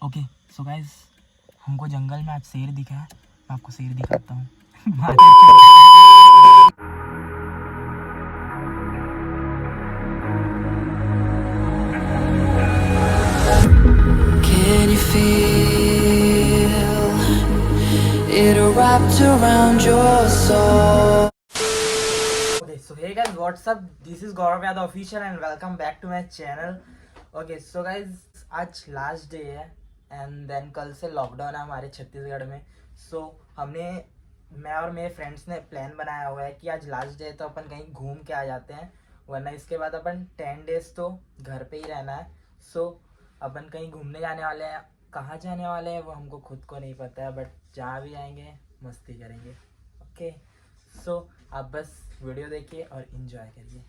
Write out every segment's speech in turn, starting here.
Okay so guys, हमको जंगल में आज शेर दिखा है, मैं आपको शेर दिखाता हूँ। Can you feel it wrapped around your soul? Okay, so hey guys, what's up? This is Gaurav Yadav official and welcome back to my channel. Okay, so guys, आज लास्ट डे है एंड देन कल से lockdown है हमारे छत्तीसगढ़ में. सो मैं और मेरे फ्रेंड्स ने प्लान बनाया हुआ है कि आज लास्ट डे है तो अपन कहीं घूम के आ जाते हैं, वरना इसके बाद अपन 10 डेज तो घर पे ही रहना है. सो अपन कहीं घूमने जाने वाले हैं. कहाँ जाने वाले हैं वो हमको खुद को नहीं पता है, बट जहाँ भी जाएंगे मस्ती करेंगे. ओके सो आप बस वीडियो देखिए और इन्जॉय करिए.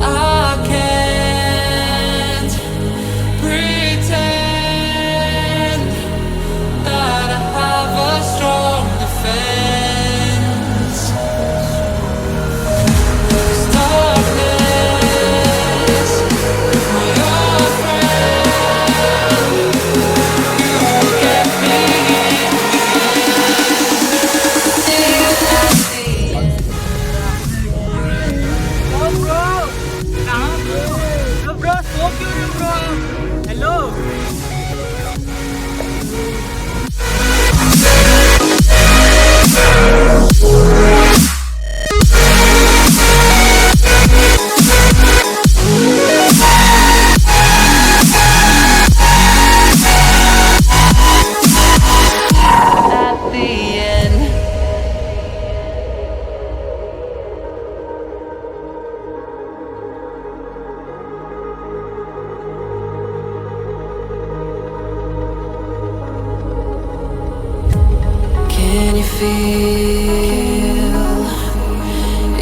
I can't pretend that I have a strong defense. Darkness, my old friend, you get me at the end. Can you feel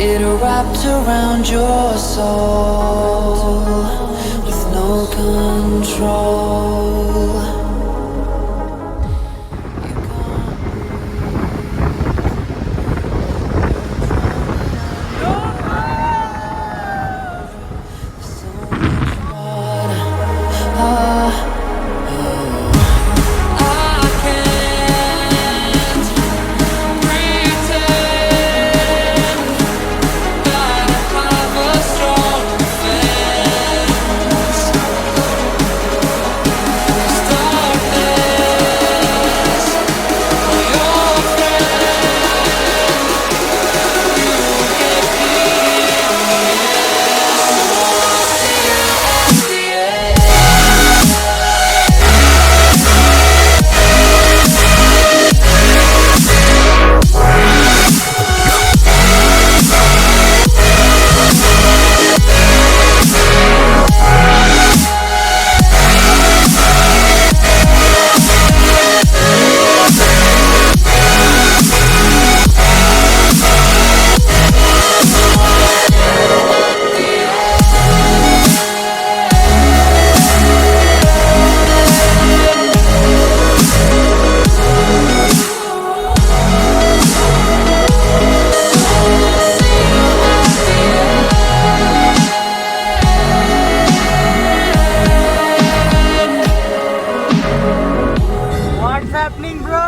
it wrapped around your soul with no control? So much water. I can't pretend that I have a strong defense. Darkness, my old friend, you get me at the end. What's happening, bro?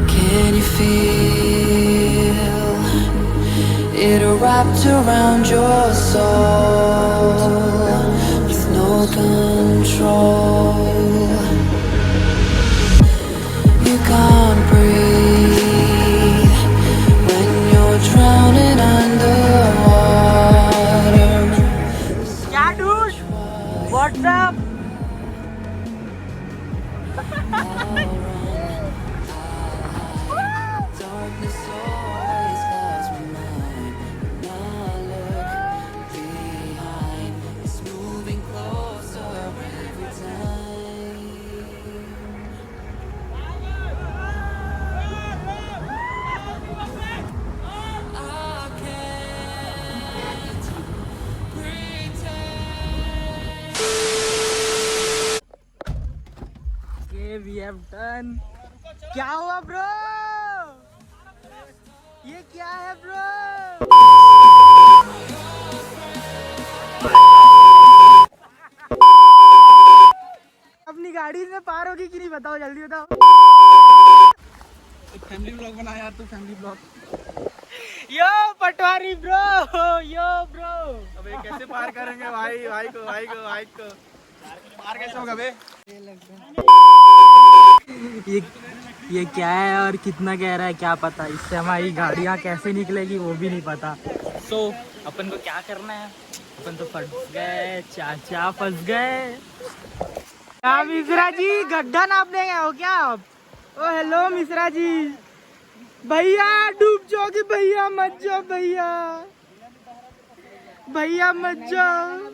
Can you feel it wrapped around your soul with no control? You can't breathe when you're drowning underwater. क्या dude? What's up? Darkness always clouds my mind. Now look behind. It's moving closer every time. Left turn. क्या हुआ bro? ये क्या है bro? अपनी गाड़ी से पार होगी कि नहीं बताओ, जल्दी बताओ। एक फैमिली ब्लॉग बना यार तू, फैमिली ब्लॉग। यो पटवारी ब्रो, यो ब्रो। अबे कैसे पार करेंगे भाई को पार कैसे होगा बे? ये क्या है और कितना कह रहा है क्या पता, इससे हमारी गाड़ियाँ कैसे निकलेगी वो भी नहीं पता। सो अपन को क्या करना है, अपन तो फंस गए, चाचा फंस गए। क्या मिश्रा जी गड्ढा नापने गए हो क्या आप? ओ हेलो मिश्रा जी। भैया डूब जाओगे भैया, मत जाओ भैया, भैया मत जाओ।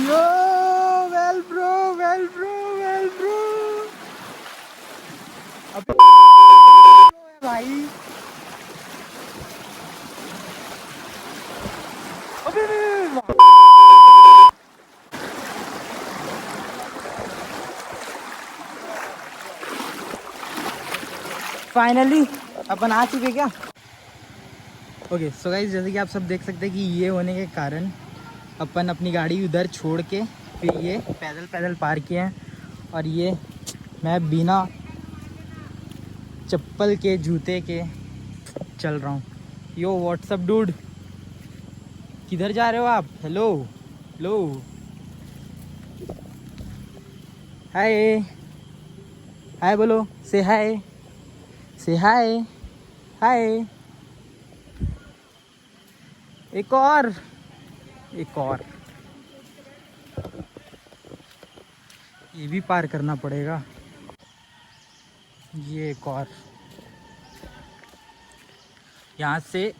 Yo, well bro. अब भाई अबे फाइनली अपन आ चुके क्या? ओके सो गाइस, जैसे कि आप सब देख सकते हैं कि ये होने के कारण अपन अपनी गाड़ी उधर छोड़ के फिर ये पैदल पार किए हैं। और ये मैं बिना चप्पल के जूते के चल रहा हूँ। यो व्हाट्सअप डूड, किधर जा रहे हो आप? हेलो हाय बोलो, से हाय। एक और ये भी पार करना पड़ेगा। ये एक और यहाँ से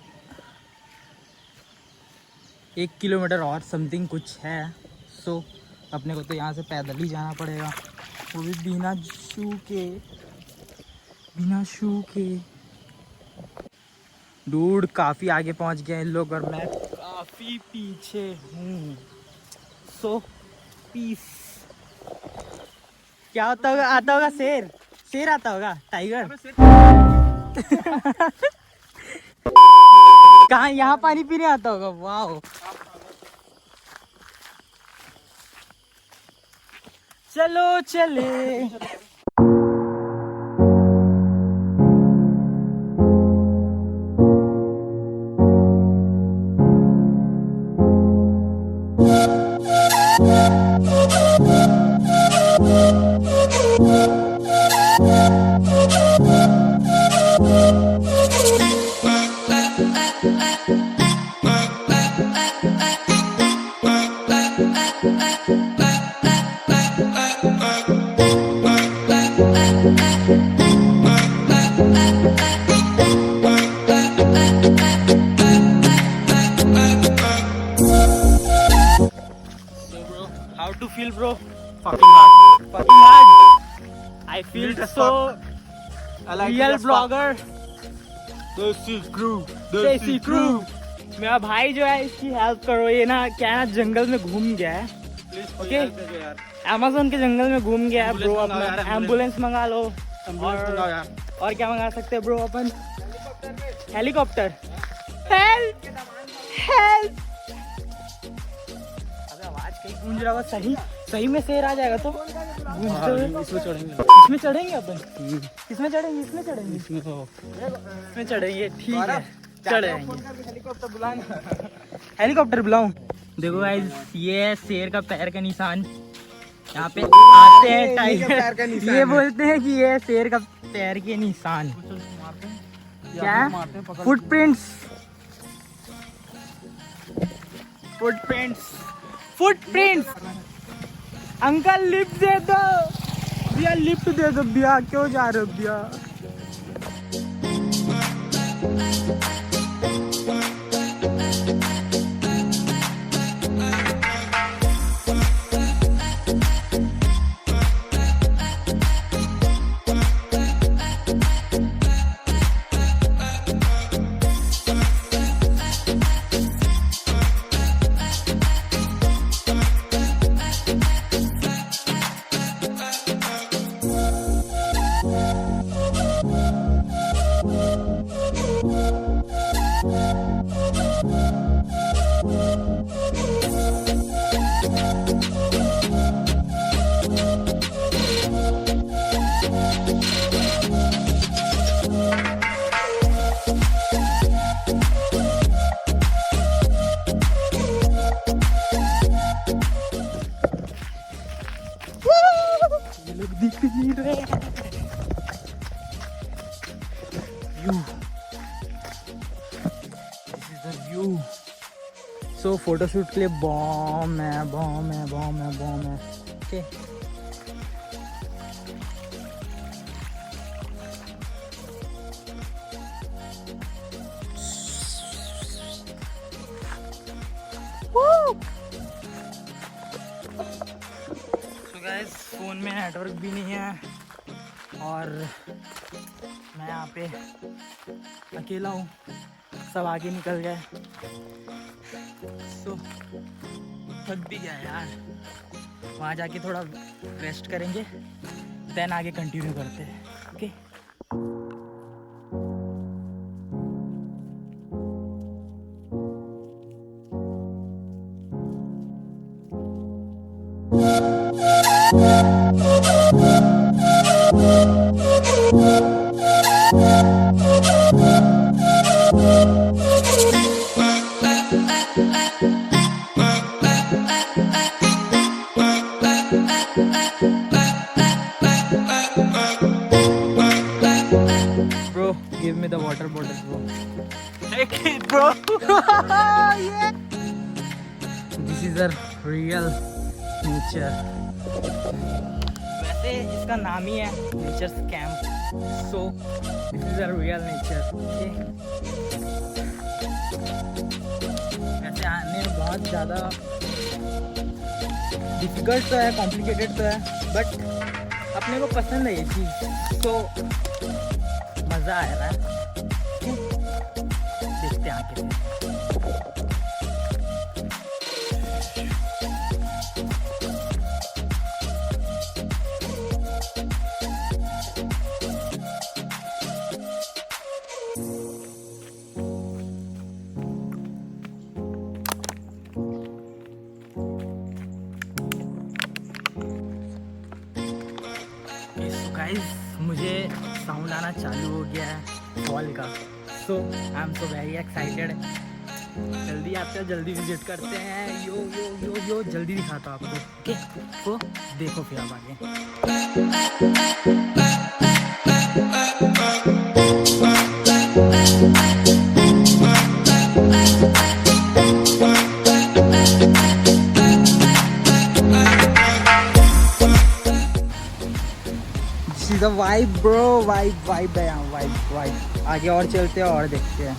1 किलोमीटर और समथिंग कुछ है। सो अपने को तो यहाँ से पैदल ही जाना पड़ेगा, वो भी बिना शू के। डूड काफ़ी आगे पहुँच गए इन लोग और मैं काफ़ी पीछे हूँ। सो पीस। क्या आता होगा? शेर आता होगा, टाइगर। कहाँ यहाँ पानी पीने आता होगा? वाह, चलो चले। How to feel, bro? Fucking hard. I feel so real blogger. देसी क्रू। मेरा भाई जो है इसकी हेल्प करो। ये ना क्या है ना, जंगल में घूम गया है। ओके, अमेज़न के जंगल में घूम गया है ब्रो। अपना एम्बुलेंस मंगा लो। और क्या मंगा सकते हैं ब्रो अपन? हेलीकॉप्टर। हेल्प। अबे आवाज कहीं गूंज रहा होगा। सही में शेर आ जाएगा तो गूंजते हुए इसमें चढ़ेंगे अपन। इसमें चढ़ेंगे ठीक है, चढ़ेंगे। हेलीकॉप्टर बुलाऊं? देखो गाइस, ये है शेर का पैर का निशान। यहाँ पे आते हैं टाइगर, ये बोलते हैं कि ये शेर का पैर के निशान। क्या? फुटप्रिंट्स। अंकल लिफ्ट दे दो भैया, लिफ्ट दे दो भैया। क्यों जा रहे हो भैया? View, this is the view. So photoshoot के लिए बॉम है, बॉम है, बॉम है, बॉम है। ओके गाइस, फ़ोन में नेटवर्क भी नहीं है और मैं यहाँ पे अकेला हूँ, सब आगे निकल गए। सो थक भी गया यार, वहाँ जाके थोड़ा रेस्ट करेंगे, देन आगे कंटिन्यू करते हैं। Okay Bro, give me the water bottle, bro. Take it, bro. Yeah. This is a real nature. वैसे इसका नाम ही है Nature's Camp, so this is a real nature. Okay, वैसे आने में बहुत ज़्यादा डिफिकल्ट तो है, कॉम्प्लिकेटेड तो है, बट अपने को पसंद है ये चीज़, तो मज़ा आ रहा है। देखते हैं आगे। गाइस, मुझे साउंड आना चालू हो गया है फॉल का, so I am so very excited. जल्दी आते हो, जल्दी विजिट करते हैं। यो यो यो यो जल्दी दिखाता हूँ आपको। ओके, तो देखो फिर आप आगे। The vibe bro, vibe vibe है यहाँ, वाइब वाइब। आगे और चलते हैं और देखते हैं।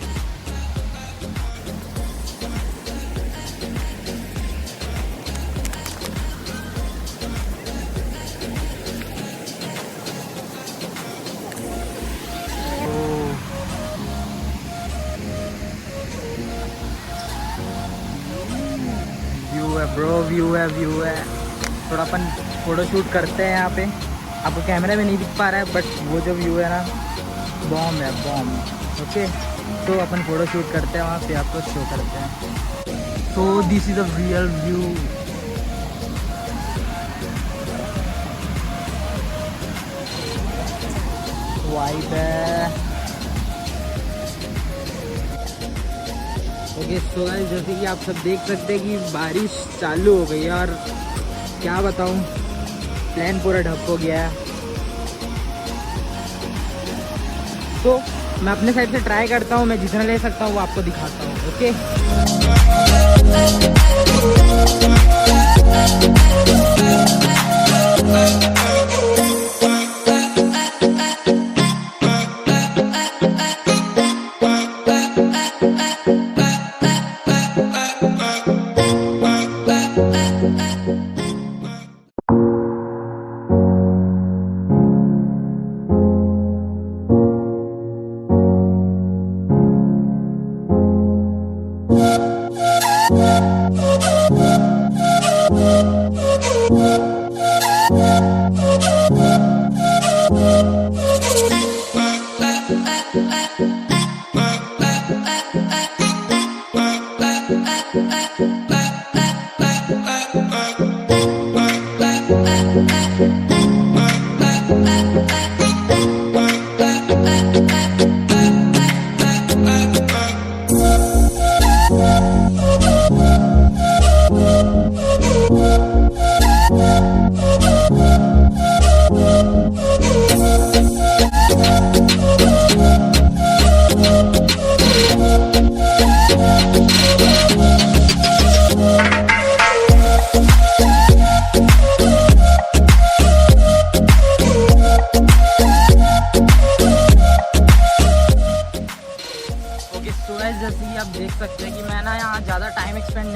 व्यू है ब्रो, व्यू है, व्यू है। थोड़ा अपन फोटो शूट करते हैं यहाँ पे। आपको कैमरे में नहीं दिख पा रहा है, बट वो जो व्यू है ना, बॉम है, बॉम। ओके, तो अपन फोटो शूट करते हैं वहाँ पे, आपको शो करते हैं। तो this is a real view. Vibe है। ओके, सो गाइस, जैसे कि आप सब देख सकते हैं कि बारिश चालू हो गई है और क्या बताऊँ, प्लान पूरा ढक हो गया है। तो मैं अपने साइड से ट्राई करता हूँ, मैं जितना ले सकता हूँ वो आपको दिखाता हूँ। ओके,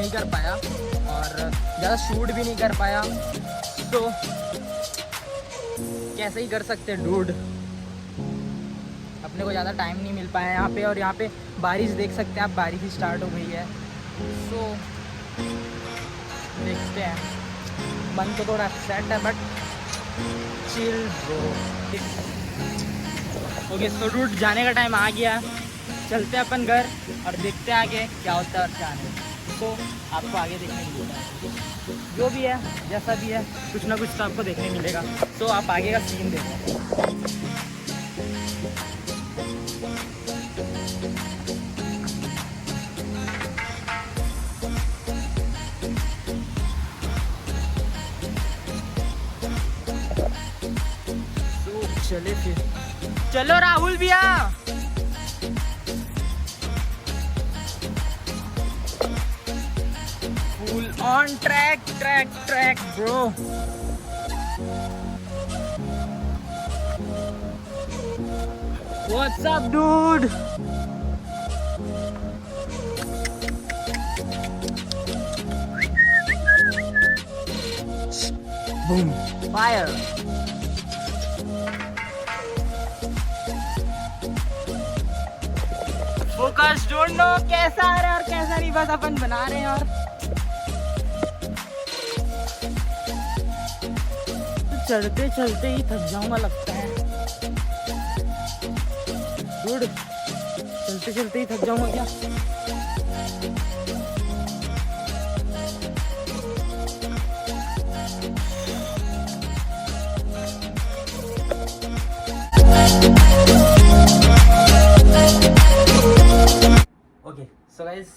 नहीं कर पाया और ज़्यादा शूट भी नहीं कर पाया, तो कैसे ही कर सकते डूड, अपने को ज़्यादा टाइम नहीं मिल पाया यहाँ पे। और यहाँ पे बारिश देख सकते हैं आप, बारिश ही स्टार्ट हो गई है। सो देखते हैं, मन तो थोड़ा अपसेट है but chill bro. Okay so dude, जाने का टाइम आ गया, चलते हैं अपन घर और देखते हैं आगे क्या होता है और क्या नहीं। तो आपको आगे देखने मिलेगा, जो भी है जैसा भी है, कुछ ना कुछ तो आपको देखने मिलेगा। तो आप आगे का सीन देखो। चले फिर, चलो राहुल भैया। Full on track track track bro. What's up dude? Boom fire. Focus, don't know कैसा आ रहा है और कैसा नहीं, बस अपन बना रहे हैं। और तो चलते चलते ही थक जाऊंगा लगता है डूड, चलते चलते ही थक जाऊंगा क्या? ओके सो गाइज,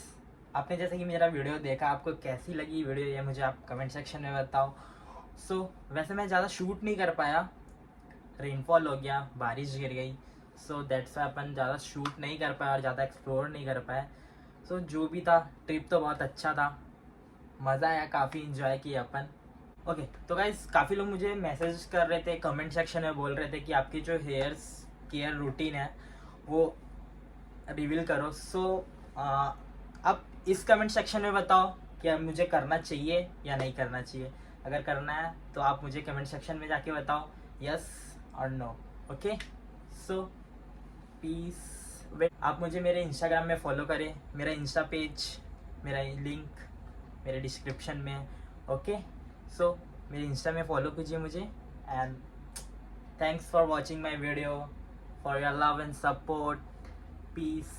आपने जैसे कि मेरा वीडियो देखा, आपको कैसी लगी वीडियो ये मुझे आप कमेंट सेक्शन में बताओ। सो वैसे मैं ज़्यादा शूट नहीं कर पाया, रेनफॉल हो गया, बारिश गिर गई, सो दैट्स वाई अपन ज़्यादा शूट नहीं कर पाया और ज़्यादा एक्सप्लोर नहीं कर पाए। सो जो भी था, ट्रिप तो बहुत अच्छा था, मज़ा आया, काफ़ी इन्जॉय किया अपन। ओके तो गाइज, काफ़ी लोग मुझे मैसेज कर रहे थे, कमेंट सेक्शन में बोल रहे थे कि आपकी जो हेयर्स केयर रूटीन है वो रिवील करो। सो अब इस कमेंट सेक्शन में बताओ कि अब मुझे करना चाहिए या नहीं करना चाहिए। अगर करना है तो आप मुझे कमेंट सेक्शन में जाके बताओ यस और नो। Okay so piece. आप मुझे मेरे इंस्टाग्राम में फॉलो करें, मेरा इंस्टा पेज, मेरा लिंक मेरे डिस्क्रिप्शन में है। ओके सो मेरे इंस्टा में फॉलो कीजिए मुझे। And thanks for watching my video, for your love and support. Peace.